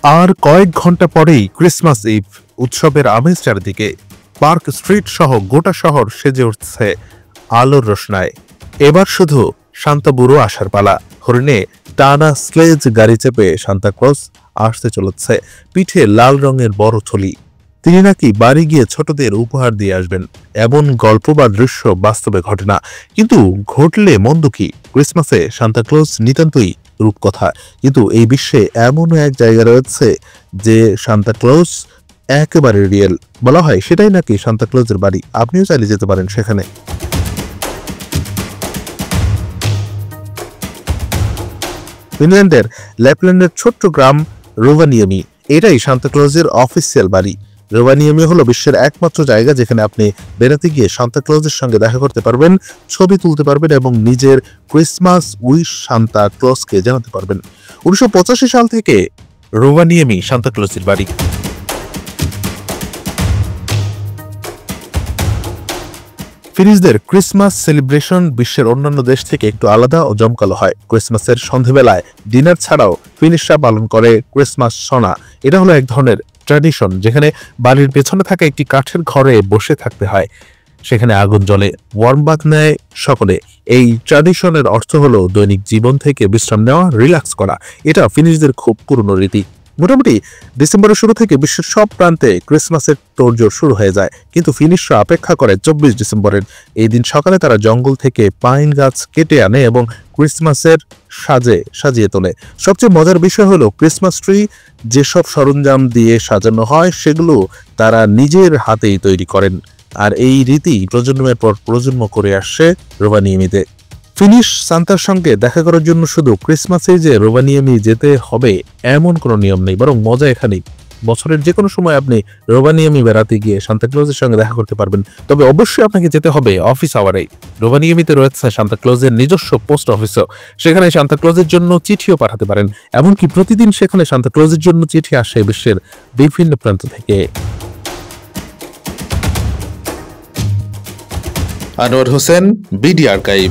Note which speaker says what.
Speaker 1: আর কয়েক ঘন্টা পরেই ক্রিসমাস ইভ। উৎসবের আমেজ চারিদিকে। পার্ক স্ট্রিট সহ গোটা শহর সেজে উঠছে আলোর রোশনায়। এবার শুধু সান্তা বুড়ো আসার পালা। হরিণে টানা স্লেজ গাড়ি চেপে সান্তা ক্লজ আসতে চলেছে, পিঠে লাল রঙের বড় থলি। তিনি নাকি বাড়ি গিয়ে ছোটদের উপহার দিয়ে আসবেন। এমন গল্প বা দৃশ্য বাস্তবে ঘটে না, কিন্তু ঘটলে মন্দ কি? ক্রিসমাসে সান্তা ক্লজ নিতান্তই রূপকথা, কিন্তু এই বিশ্বে এমনও এক জায়গা রয়েছে যে সান্তা ক্লজ একেবারে রিয়েল। বলা হয় সেটাই নাকি সান্তা ক্লজের বাড়ি। আপনিও চাইলে যেতে পারেন সেখানে। ফিনল্যান্ডের ল্যাপল্যান্ডের ছোট্ট গ্রাম রোভানিয়েমি, এটাই সান্তা ক্লজের অফিসিয়াল বাড়ি। রোভানিয়েমি হলো বিশ্বের একমাত্র জায়গা যেখানে আপনি বেড়াতে গিয়ে সান্তা ক্লজের সঙ্গে দেখা করতে পারবেন, ছবি তুলতে পারবেন এবং নিজের ক্রিসমাস উইশ সান্তা ক্লজকে জানাতে পারবেন। 1985 সাল থেকে রোভানিয়েমি সান্তা ক্লজের বাড়ি। ফিনিশদের ক্রিসমাস সেলিব্রেশন বিশ্বের অন্যান্য দেশ থেকে একটু আলাদা ও জমকালো হয়। ক্রিসমাসের সন্ধেবেলায় ডিনার ছাড়াও ফিনিশরা পালন করে ক্রিসমাস সনা। এটা হলো এক ধরনের ট্র্যাডিশন যেখানে বাড়ির পেছনে থাকা একটি কাঠের ঘরে বসে থাকতে হয়, সেখানে আগুন জ্বলে, ওয়ার্ম বাথ নেয় সকলে। এই ট্র্যাডিশনের অর্থ হলো দৈনিক জীবন থেকে বিশ্রাম নেওয়া, রিল্যাক্স করা। এটা ফিনিশদের খুব পুরনো রীতি। মোটামুটি ডিসেম্বরের শুরু থেকে বিশ্বের সব প্রান্তে ক্রিসমাসের তোড়জোড় শুরু হয়ে যায়, কিন্তু ফিনিশরা অপেক্ষা করে 24 ডিসেম্বরের। এই দিন সকালে তারা জঙ্গল থেকে পাইন গাছ কেটে আনে এবং ক্রিসমাসের সাজিয়ে তোলে। সবচেয়ে মজার বিষয় হলো ক্রিসমাস ট্রি যেসব সরঞ্জাম দিয়ে সাজানো হয় সেগুলো তারা নিজের হাতেই তৈরি করেন। আর এই রীতি প্রজন্মের পর প্রজন্ম করে আসছে রোভানিয়েমিতে। ফিনিশ সান্তার সঙ্গে দেখা করার জন্য শুধু ক্রিসমাসে যে রোভানিয়েমি যেতে হবে এমন কোনো নিয়ম নেই, বরং মজা এখানেই। বছরের যে কোনো সময় আপনি রোভানিয়েমি বেড়াতে গিয়ে সান্তা ক্লজের সঙ্গে দেখা করতে পারবেন, তবে অবশ্যই আপনাকে যেতে হবে অফিস আওয়ারেই। রোভানিয়েমিতে রয়েছে সান্তা ক্লজের নিজস্ব পোস্ট অফিসও, সেখানে সান্তা ক্লজের জন্য চিঠিও পাঠাতে পারেন। এমনকি প্রতিদিন সেখানে সান্তা ক্লজের জন্য চিঠি আসে বিশ্বের বিভিন্ন প্রান্ত থেকে।
Speaker 2: Anwar Hossain, BD archive.